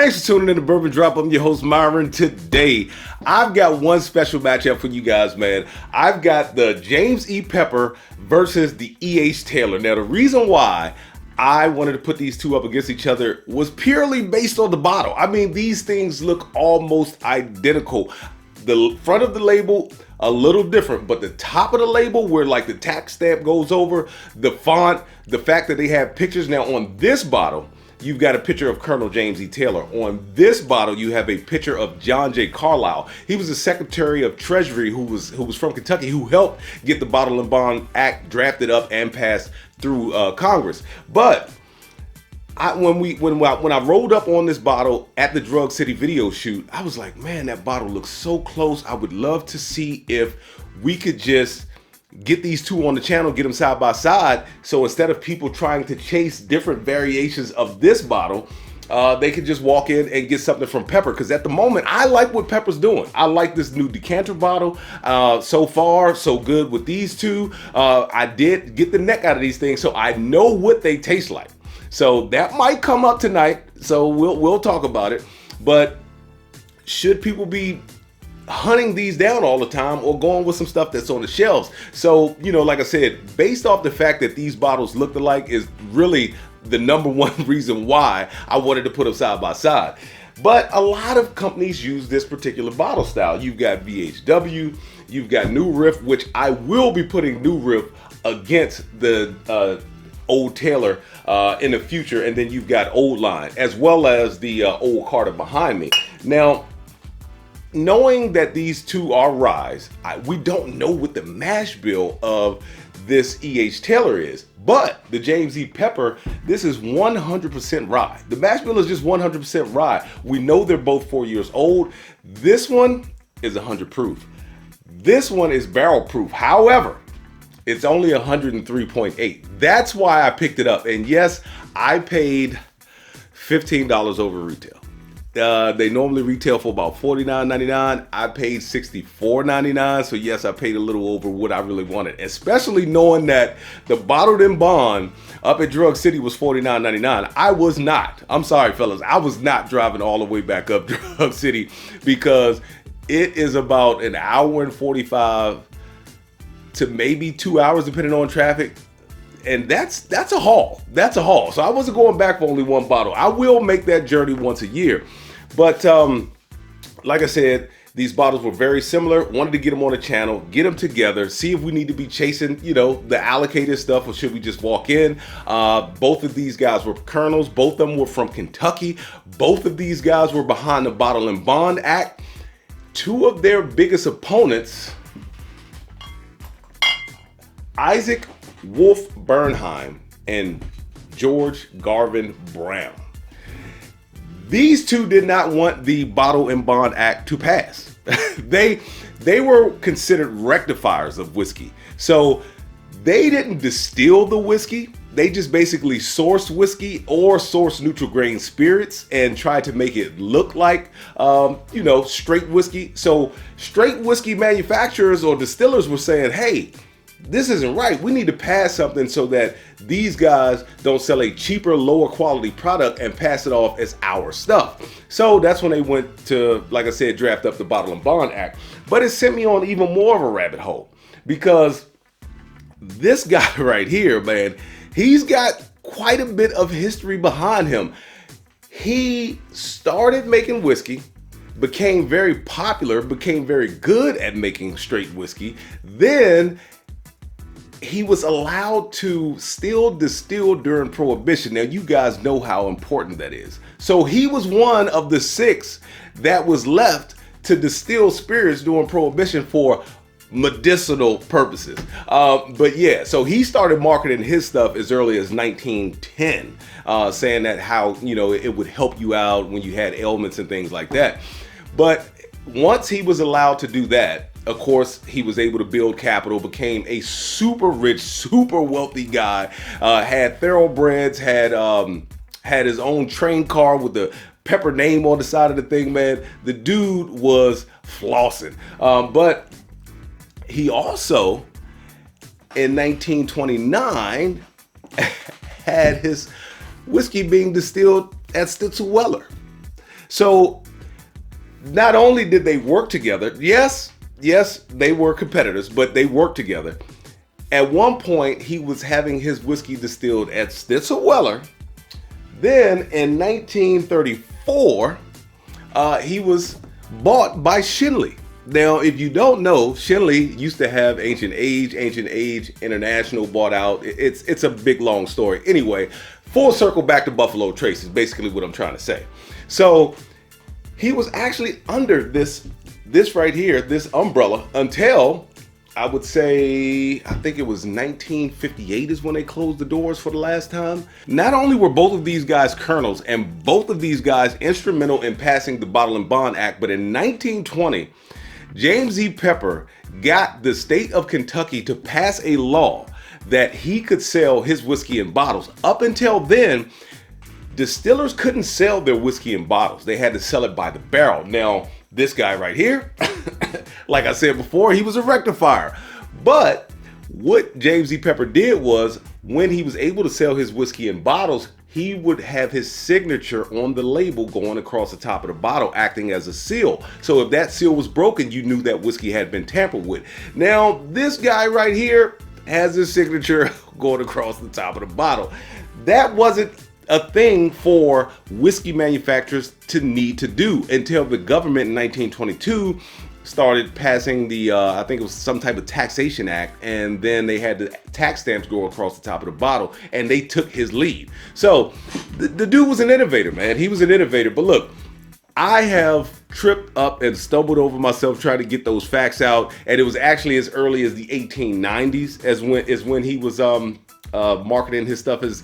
Thanks for tuning in to Bourbon Drop. I'm your host, Myron. Today, I've got one special matchup for you guys, man. I've got the James E. Pepper versus the E.H. Taylor. Now, the reason why I wanted to put these two up against each other was purely based on the bottle. I mean, these things look almost identical. The front of the label, a little different, but the top of the label where like the tax stamp goes over, the font, the fact that they have pictures. Now, on this bottle, you've got a picture of Colonel James E. Taylor. On this bottle, you have a picture of John J. Carlisle. He was the Secretary of Treasury who was from Kentucky, who helped get the Bottle and Bond Act drafted up and passed through Congress. But when I rolled up on this bottle at the Drug City video shoot, I was like, man, that bottle looks so close. I would love to see if we could just get these two on the channel, get them side by side. So instead of people trying to chase different variations of this bottle, they could just walk in and get something from Pepper. Because at the moment, I like what Pepper's doing. I like this new decanter bottle. So far, so good with these two. I did get the neck out of these things, so I know what they taste like. So that might come up tonight. So we'll talk about it. But should people be hunting these down all the time or going with some stuff that's on the shelves? So, you know, like I said, based off the fact that these bottles look alike is really the number one reason why I wanted to put them side by side. But a lot of companies use this particular bottle style. You've got VHW, you've got New Riff, which I will be putting New Riff against the Old Taylor in the future. And then you've got Old Line, as well as the Old Carter behind me. Now, knowing that these two are ryes, we don't know what the mash bill of this E.H. Taylor is. But the James E. Pepper, this is 100% rye. The mash bill is just 100% rye. We know they're both 4 years old. This one is 100 proof. This one is barrel proof. However, it's only 103.8. That's why I picked it up. And yes, I paid $15 over retail. They normally retail for about $49.99. I paid $64.99. So yes, I paid a little over what I really wanted, especially knowing that the Bottled and Bond up at Drug City was $49.99. I was not. I'm sorry, fellas. I was not driving all the way back up Drug City because it is about an hour and 45 to maybe 2 hours, depending on traffic. And that's a haul. That's a haul. So I wasn't going back for only one bottle. I will make that journey once a year. But like I said, these bottles were very similar. Wanted to get them on the channel, get them together, see if we need to be chasing, you know, the allocated stuff, or should we just walk in. Both of these guys were Colonels. Both of them were from Kentucky. Both of these guys were behind the Bottle and Bond Act. Two of their biggest opponents, Isaac Wolf Bernheim and George Garvin Brown. These two did not want the Bottle and Bond Act to pass. They were considered rectifiers of whiskey. So they didn't distill the whiskey. They just basically sourced whiskey or sourced neutral grain spirits and tried to make it look like, you know, straight whiskey. So straight whiskey manufacturers or distillers were saying, hey, this isn't right. We need to pass something so that these guys don't sell a cheaper, lower quality product and pass it off as our stuff. So that's when they went to, like I said, draft up the Bottle and Bond Act. But it sent me on even more of a rabbit hole because this guy right here, man, he's got quite a bit of history behind him. He started making whiskey, became very popular, became very good at making straight whiskey. Then he was allowed to still distill during Prohibition. Now, you guys know how important that is. So he was one of the 6 that was left to distill spirits during Prohibition for medicinal purposes. But yeah, so he started marketing his stuff as early as 1910, saying that how, you know, it would help you out when you had ailments and things like that. But once he was allowed to do that, of course, he was able to build capital, became a super rich, super wealthy guy, had thoroughbreds, had his own train car with the Pepper name on the side of the thing, man. The dude was flossing. But he also, in 1929, had his whiskey being distilled at Stitzel Weller. So not only did they work together, yes, they were competitors, but they worked together. At one point, he was having his whiskey distilled at Stitzel Weller. Then in 1934, he was bought by Shinley. Now, if you don't know, Shinley used to have Ancient Age International bought out. It's a big, long story. Anyway, full circle back to Buffalo Trace is basically what I'm trying to say. So he was actually under this right here, this umbrella, until I would say, I think it was 1958 is when they closed the doors for the last time. Not only were both of these guys colonels and both of these guys instrumental in passing the Bottle and Bond Act, but in 1920, James E. Pepper got the state of Kentucky to pass a law that he could sell his whiskey in bottles. Up until then, distillers couldn't sell their whiskey in bottles. They had to sell it by the barrel. Now, this guy right here, like I said before, he was a rectifier. But what James E. Pepper did was, when he was able to sell his whiskey in bottles, he would have his signature on the label going across the top of the bottle, acting as a seal. So if that seal was broken, you knew that whiskey had been tampered with. Now, this guy right here has his signature going across the top of the bottle. That wasn't a thing for whiskey manufacturers to need to do until the government in 1922 started passing the, I think it was some type of taxation act, and then they had the tax stamps go across the top of the bottle, and they took his lead. So the dude was an innovator, man. He was an innovator. But look, I have tripped up and stumbled over myself trying to get those facts out, and it was actually as early as the 1890s as when he was marketing his stuff as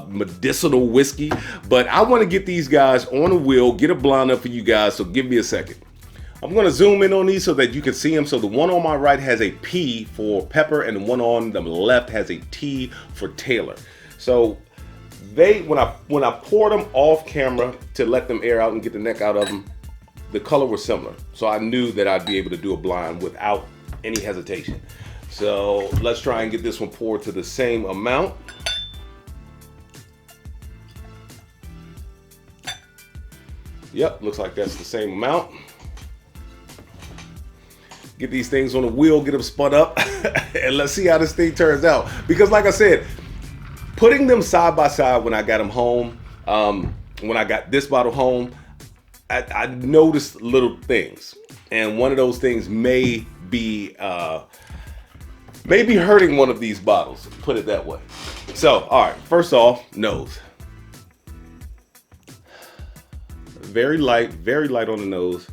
medicinal whiskey. But I want to get these guys on a wheel, get a blind up for you guys, so give me a second. I'm going to zoom in on these so that you can see them. So the one on my right has a P for Pepper, and the one on the left has a T for Taylor. So when I poured them off camera to let them air out and get the neck out of them, the color was similar. So I knew that I'd be able to do a blind without any hesitation. So let's try and get this one poured to the same amount. Yep, looks like that's the same amount. Get these things on the wheel, get them spun up, and let's see how this thing turns out. Because like I said, putting them side by side when I got them home, when I got this bottle home, I noticed little things. And one of those things may be hurting one of these bottles, put it that way. So, all right, first off, nose. Very light on the nose.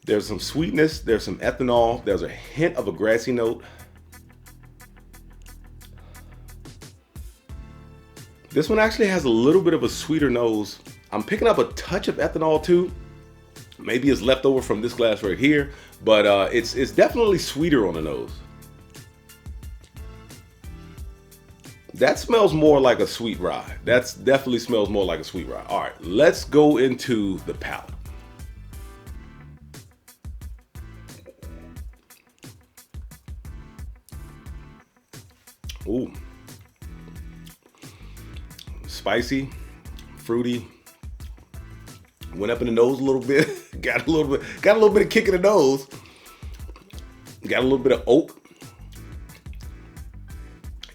There's some sweetness, there's some ethanol, there's a hint of a grassy note. This one actually has a little bit of a sweeter nose. I'm picking up a touch of ethanol too. Maybe it's left over from this glass right here, but it's definitely sweeter on the nose. That smells more like a sweet rye. That's definitely smells more like a sweet rye. All right, let's go into the palate. Ooh, spicy, fruity. Went up in the nose a little bit. got a little bit of kick in the nose. Got a little bit of oak.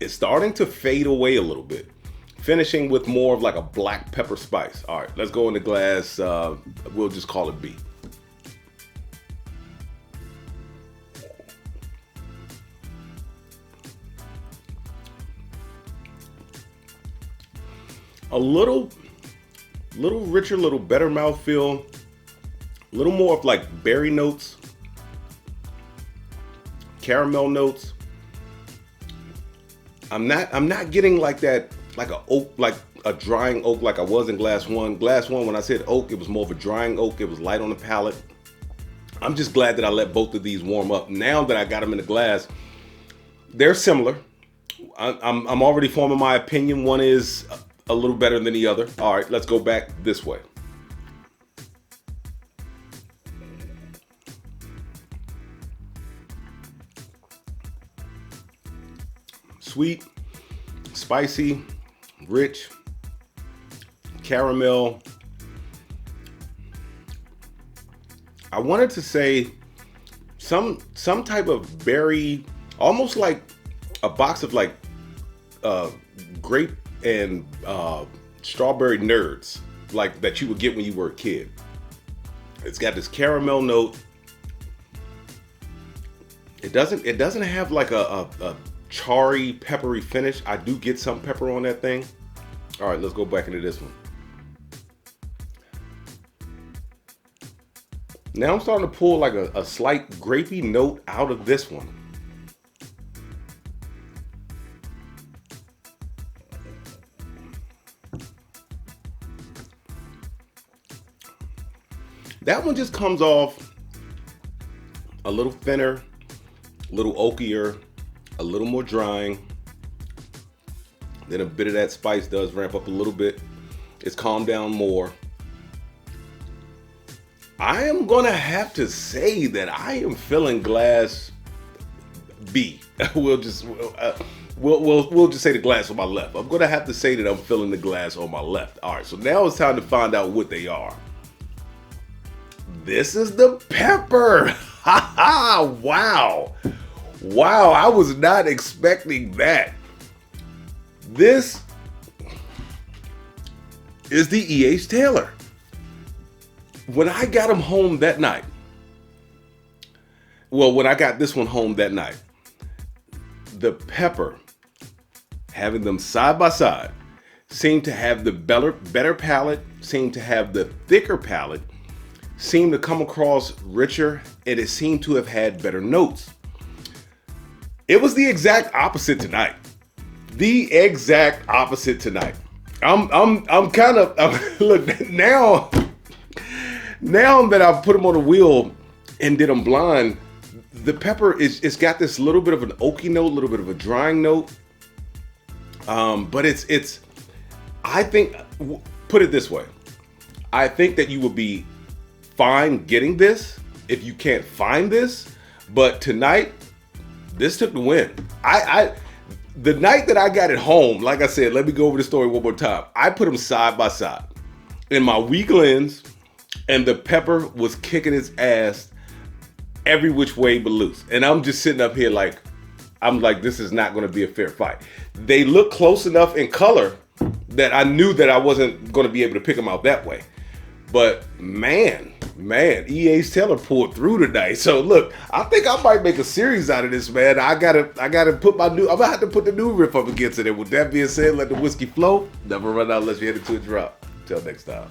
It's starting to fade away a little bit, finishing with more of like a black pepper spice. All right, let's go in the glass. We'll just call it B. A little richer, little better mouthfeel, a little more of like berry notes, caramel notes. I'm not getting like that, like a oak, like a drying oak like I was in glass one. Glass one, when I said oak, it was more of a drying oak. It was light on the palate. I'm just glad that I let both of these warm up. Now that I got them in the glass, they're similar. I'm already forming my opinion. One is a little better than the other. All right, let's go back this way. Sweet, spicy, rich, caramel, I wanted to say some type of berry, almost like a box of like grape and strawberry nerds, like that you would get when you were a kid. It's got this caramel note. It doesn't have like a charry, peppery finish. I do get some pepper on that thing. All right, let's go back into this one. Now I'm starting to pull like a slight grapey note out of this one. That one just comes off a little thinner, a little oakier, a little more drying. Then a bit of that spice does ramp up a little bit. It's calmed down more. I am gonna have to say that I am feeling glass B. we'll just say the glass on my left. I'm gonna have to say that I'm feeling the glass on my left. All right, so now it's time to find out what they are. This is the pepper. Ha ha! Wow, wow! I was not expecting that. This is the E.H. Taylor. When I got them home that night, well, when I got this one home that night, the pepper, having them side by side, seemed to have the better palate, seemed to have the thicker palate, seemed to come across richer, and it seemed to have had better notes. It was the exact opposite tonight. The exact opposite tonight. I'm kind of look now. Now that I've put them on the wheel and did them blind, the pepper it's got this little bit of an oaky note, a little bit of a drying note. But it's I think, put it this way, I think that you would be fine getting this if you can't find this. But tonight, this took the win. The night that I got it home, like I said, let me go over the story one more time. I put them side by side in my weak lens, and the pepper was kicking its ass every which way but loose. And I'm just sitting up here like, I'm like, this is not going to be a fair fight. They look close enough in color that I knew that I wasn't going to be able to pick them out that way. But man, E.H. Taylor pulled through tonight. So look, I think I might make a series out of this, man. I gotta put I'm gonna have to put the new riff up against it. And with that being said, let the whiskey flow. Never run out unless you hit it to a drop. Till next time.